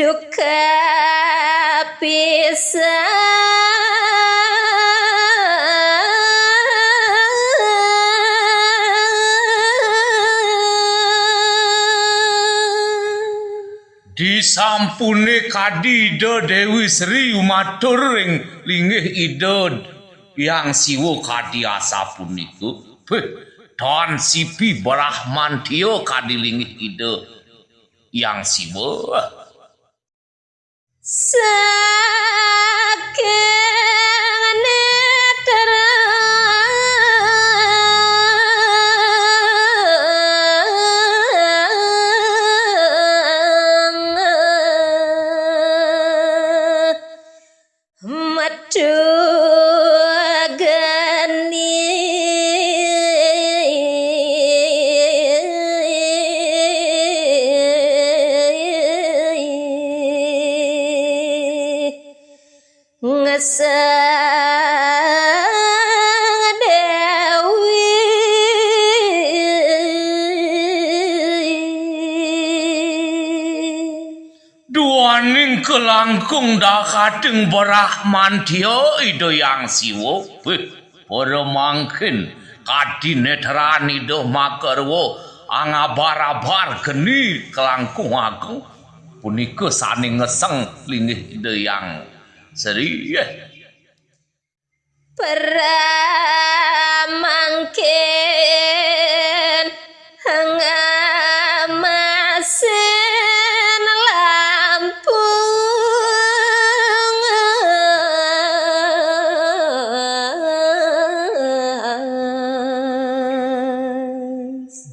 duka Disampune Kadi Ida Dewi Sri matur ing linggih Ida yang siwo Kadi asa puniku Don Sipi Brahmantio Kadi linggih Ida yang siwo saking netera duaning kelangkung dakateng Brahmantio Ida yang siwo para mangkin Kadi netran Ida makarwo angabarabar geni kelangkung agung punika sane ngeseng linggih Ida yang Sri Pramangkin ngamasin lampung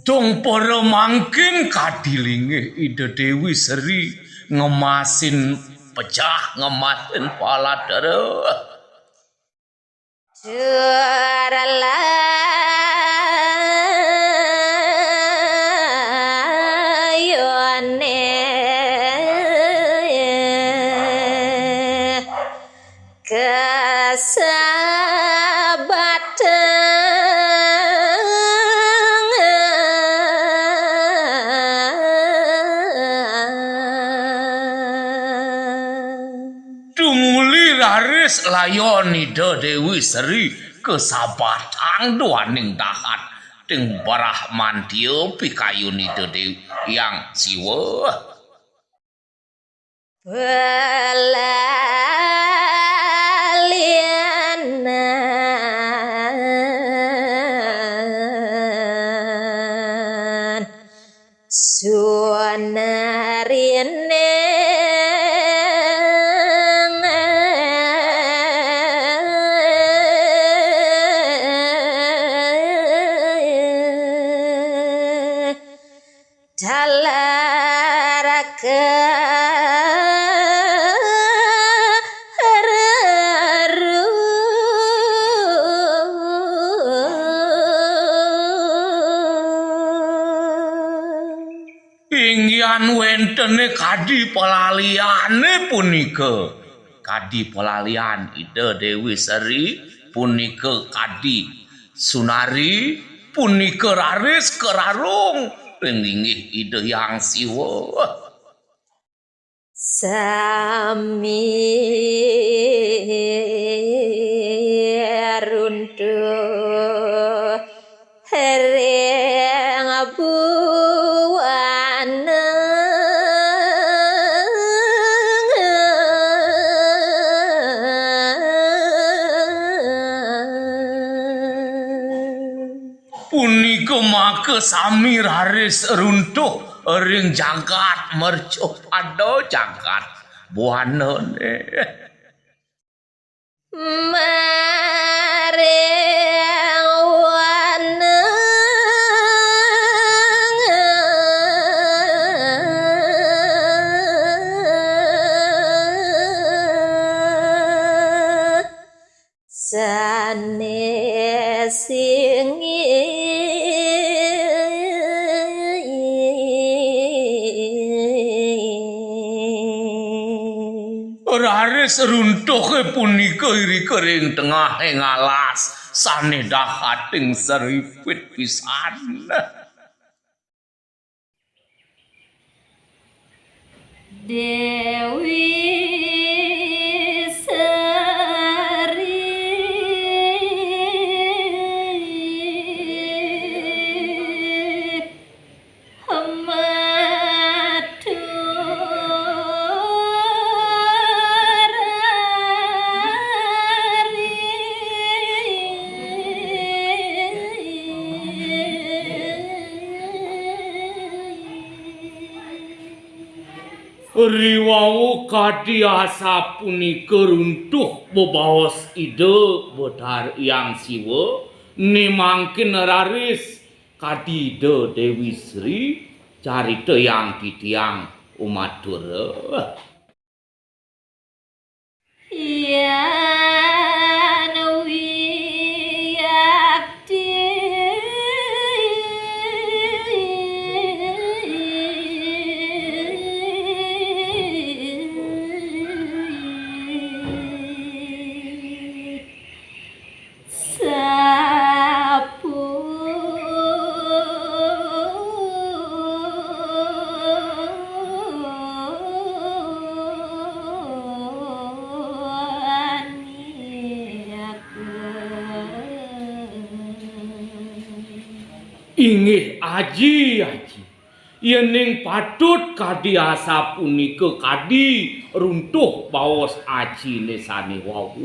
dong para mangkin Kadi linggih Ida Dewi Sri ngemasin pecah ngemasin paladara Ralayone dumuli raris layon Ida Dewi Sri kesabatang duaning dahat ting Brahmantio pikayun Ida Dewi yang siwa belalianan sunarine dalarake ingyan wentene Kadi pelaliane punika Kadi pelalian Ida Dewi Sri punika Kadi Sunari punika raris kerarung linggih Ida yang siwa sami runtuh hereng buana punika make sami raris runtuh ring jagat mercuh pada jagat buanane raris runtuh punika iri kering tengah alas sane dahating seripit pisan Dewa Riwau kadiasa punika runtuh bebaos ide Bodar Yang Siwa nimangkin raris kadida Dewi Sri carita yang titiang umadura. Inggih aji yening patut kadiasa punika kadi runtuh baos aji nesane wau.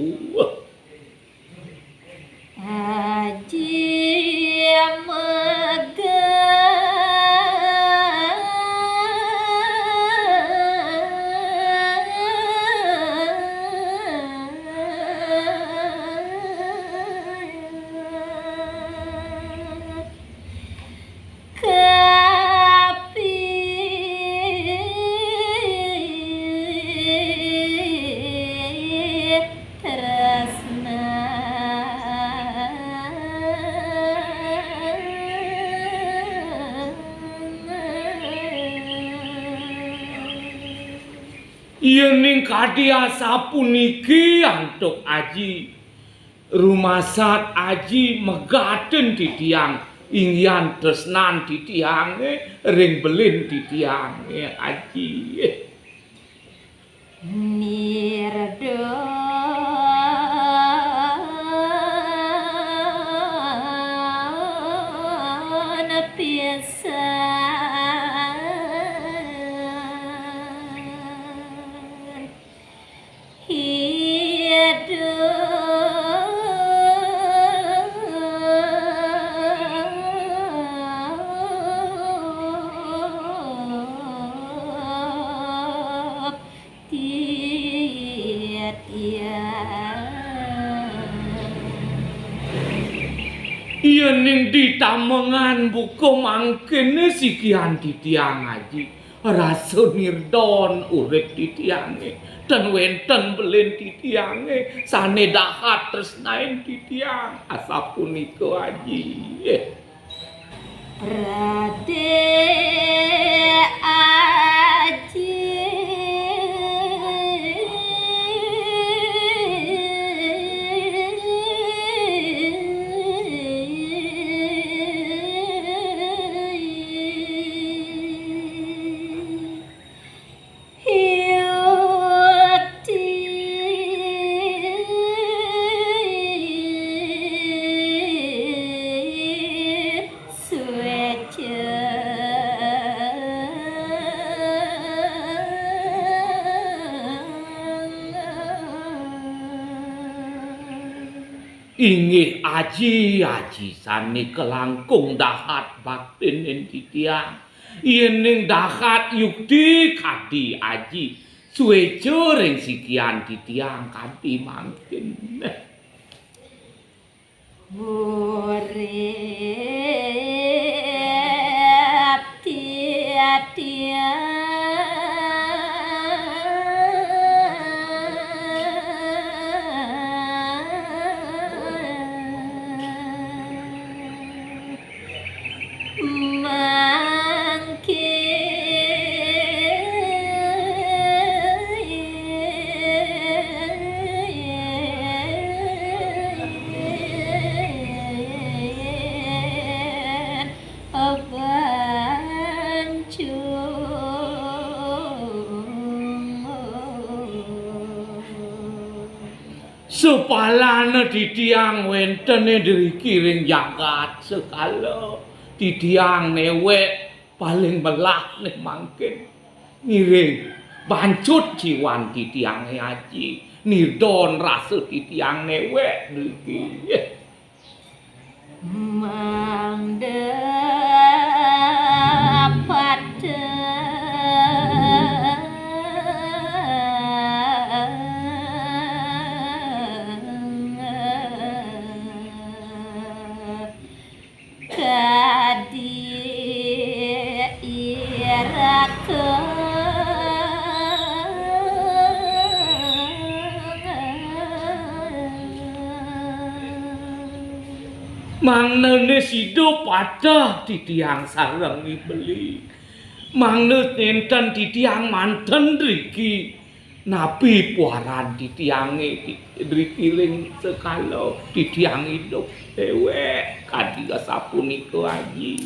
Aji Yening kadiasa puniki antuk aji rumasat aji megaten titiang ingyan tresnan titiange ring belin titiange aji Nirdo yening ditamengan buka mangkene sikian titiang aji rasa nirdon urip titiange dan wenten belin titiange sane dahat tresnain titiang asapunika aji Rade aji Inggih aji sane kelangkung dahat baktinen titiang yening dahat yukti kadi aji suwejo ring sikian titiang kanthi mangkin urip tiatiang Sepalane ditiang wentene driki ring jagat sekala ditiang newek paling belah nih mangkin ngiring bancut jiwan ditiang haji nidon rasa ditiang newek driki mendapat Mangne sido pada titiang sareng beli. Mangne enten titiang manten driki. Nabi puaran titiange driki ling sekalo titiang hidup dewek kadiga sapunika aji.